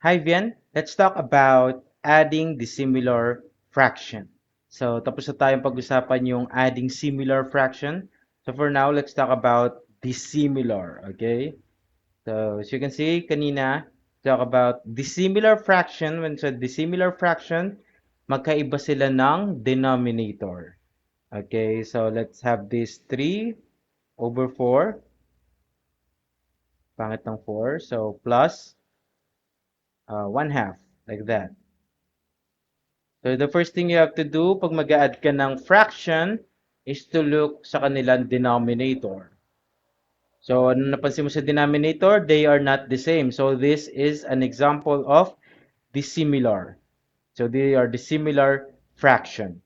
Hi Vian, let's talk about adding dissimilar fraction. So tapos na tayong pag-usapan yung adding similar fraction. So for now, let's talk about dissimilar, okay? So as you can see, kanina, talk about dissimilar fraction. When sa dissimilar fraction, magkaiba sila ng denominator. Okay, so let's have this 3 over 4, pangit ng 4, so plus 1 half, like that. So the first thing you have to do pag mag-add ka ng fraction is to look sa kanilang denominator. So ano napansin mo sa denominator? They are not the same. So this is an example of dissimilar. So they are dissimilar fraction.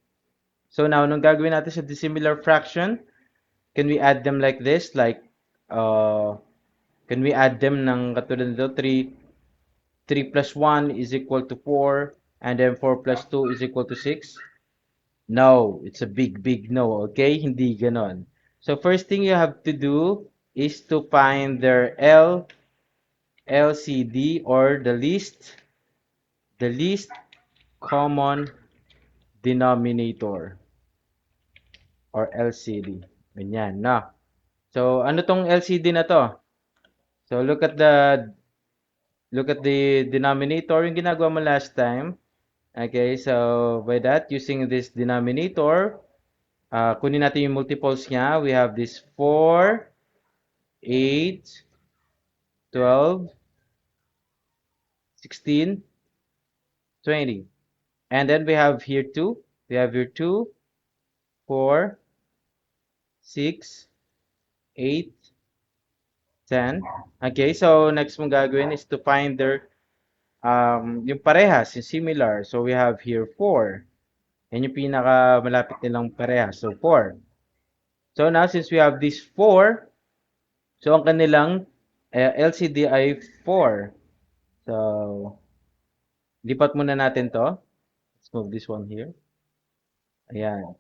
So now, anong gagawin natin sa dissimilar fraction? Can we add them like this? Like, can we add them ng katulad nito? 3 plus 1 is equal to 4. And then 4 plus 2 is equal to 6. No, it's a big no, okay? Hindi ganon. So first thing you have to do is to find their LCD or the least common denominator or LCD. Ganyan, na. So ano tong LCD na to? So look at the denominator yung ginagawa mo last time. Okay, so by that using this denominator, kunin natin yung multiples niya. We have this 4, 8, 12, 16, 20. And then we have here 2. We have here 2, 4, 6, 8, 10. Okay, so next mong gagawin is to find their yung parehas, yung similar. So we have here 4. Yan yung pinaka malapit nilang parehas. So 4. So now since we have this 4, so ang kanilang LCD ay 4. So lipat muna natin to. Let's move this one here. Ayan.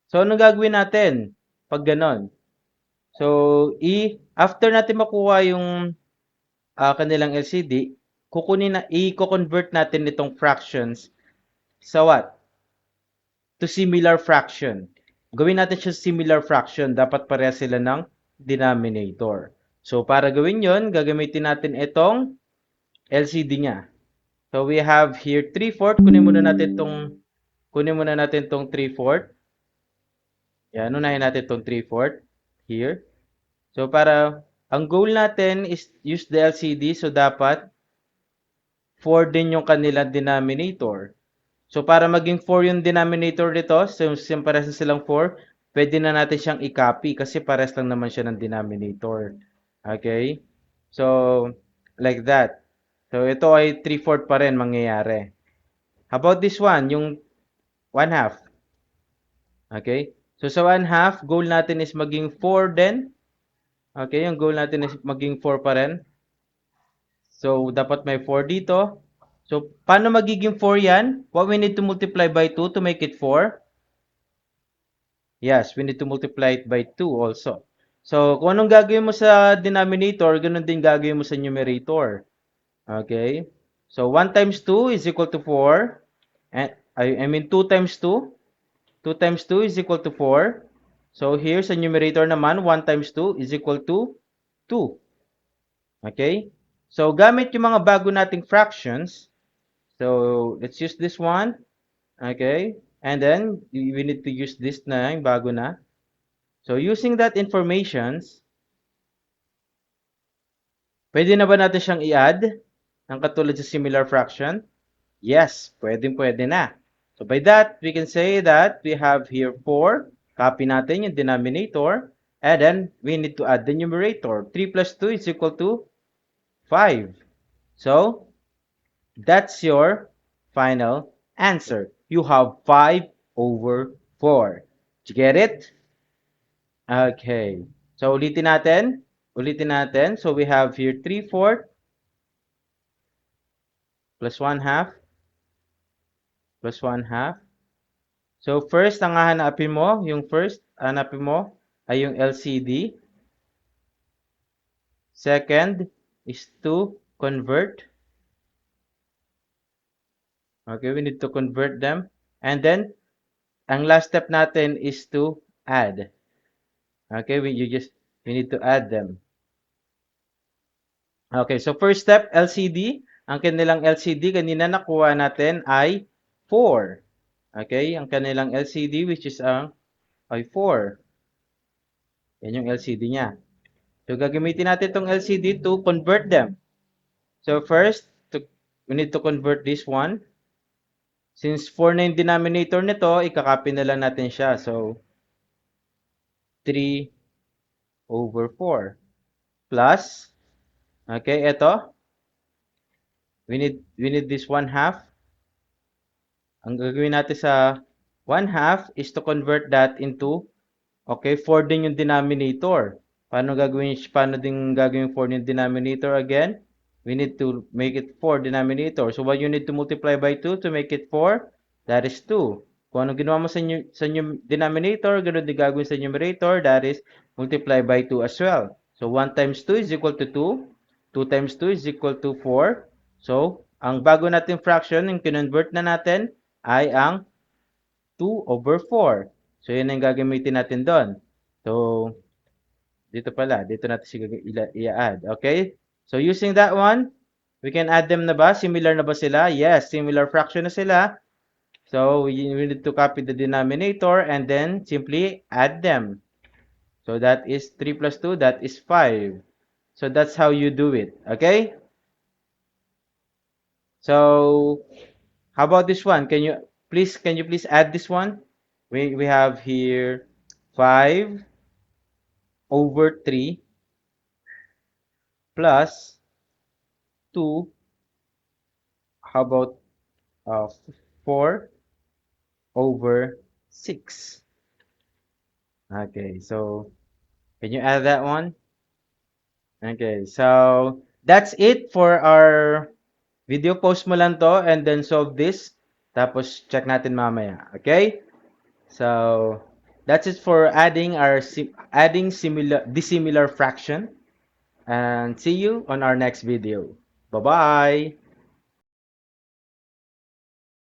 So, anong gagawin natin pag ganon? So, after natin makuha yung kanilang LCD, i-convert natin itong fractions sa what? To similar fraction. Gawin natin siya similar fraction. Dapat pareha sila ng denominator. So, para gawin yon, gagamitin natin itong LCD niya. So, we have here 3/4. Kunin muna natin tong 3/4. Yan, unahin natin itong 3/4 here. So, ang goal natin is use the LCD. So, dapat 4 din yung kanilang denominator. So, para maging 4 yung denominator nito, so pares na silang 4, pwede na natin siyang i-copy kasi pares lang naman siya ng denominator. Okay? So, like that. So, ito ay 3/4 pa rin mangyayari. How about this one, yung 1 half? Okay? So, sa 1 half, goal natin is maging 4 din. Okay, yung goal natin is maging 4 pa rin. So, dapat may 4 dito. So, paano magiging 4 yan? What we need to multiply by 2 to make it 4? Yes, we need to multiply it by 2 also. So, kung anong gagawin mo sa denominator, ganun din gagawin mo sa numerator. Okay? So, 1 times 2 is equal to 4. And, I mean 2 times 2. 2 times 2 is equal to 4. So, here sa numerator naman, 1 times 2 is equal to 2. Okay? So, gamit yung mga bago nating fractions. So, let's use this one. Okay? And then, we need to use this na, yung bago na. So, using that informations, pwede na ba natin siyang i-add ng katulad sa similar fraction? Yes, pwede na. So, by that, we can say that we have here 4. Copy natin yung denominator. And then, we need to add the numerator. 3 plus 2 is equal to 5. So, that's your final answer. You have 5 over 4. Did you get it? Okay. So, ulitin natin. So, we have here 3/4 plus 1 half plus 1 half. So, first, ang hahanapin mo ay yung LCD. Second is to convert. Okay, we need to convert them. And then, ang last step natin is to add. Okay, we need to add them. Okay, so first step, LCD. Ang kanilang LCD, kanina nakuha natin ay 4. Okay, ang kanilang LCD which is ay 4. Yan yung LCD niya. So, gagamitin natin itong LCD to convert them. So, first, we need to convert this one. Since 4 na yung denominator nito, ikakopy na lang natin siya. So, 3 over 4 plus, okay, ito, we need this 1/2. Ang gagawin natin sa 1/2 is to convert that into, okay, 4 din yung denominator. Paano din gagawin 4 yung denominator again? We need to make it 4 denominator. So what you need to multiply by 2 to make it 4? That is 2. Kung ano ginawa mo sa denominator, ganoon din gagawin sa numerator, that is multiply by 2 as well. So 1 times 2 is equal to 2. 2 times 2 is equal to 4. So, ang bago nating fraction, yung kinonvert na natin, ay ang 2 over 4. So, yun ang gagamitin natin doon. So, dito natin siya i-add. Okay? So, using that one, we can add them na ba? Similar na ba sila? Yes, similar fraction na sila. So, we need to copy the denominator and then simply add them. So, that is 3 plus 2, that is 5. So, that's how you do it. Okay? So, how about this one? Can you please add this one? We have here 5 over 3 plus 2. How about 4 over 6? Okay, so can you add that one? Okay, so that's it for our video. Post mo lang to and then solve this. Tapos check natin mamaya. Okay? So that's it for adding dissimilar fraction. And see you on our next video. Bye-bye.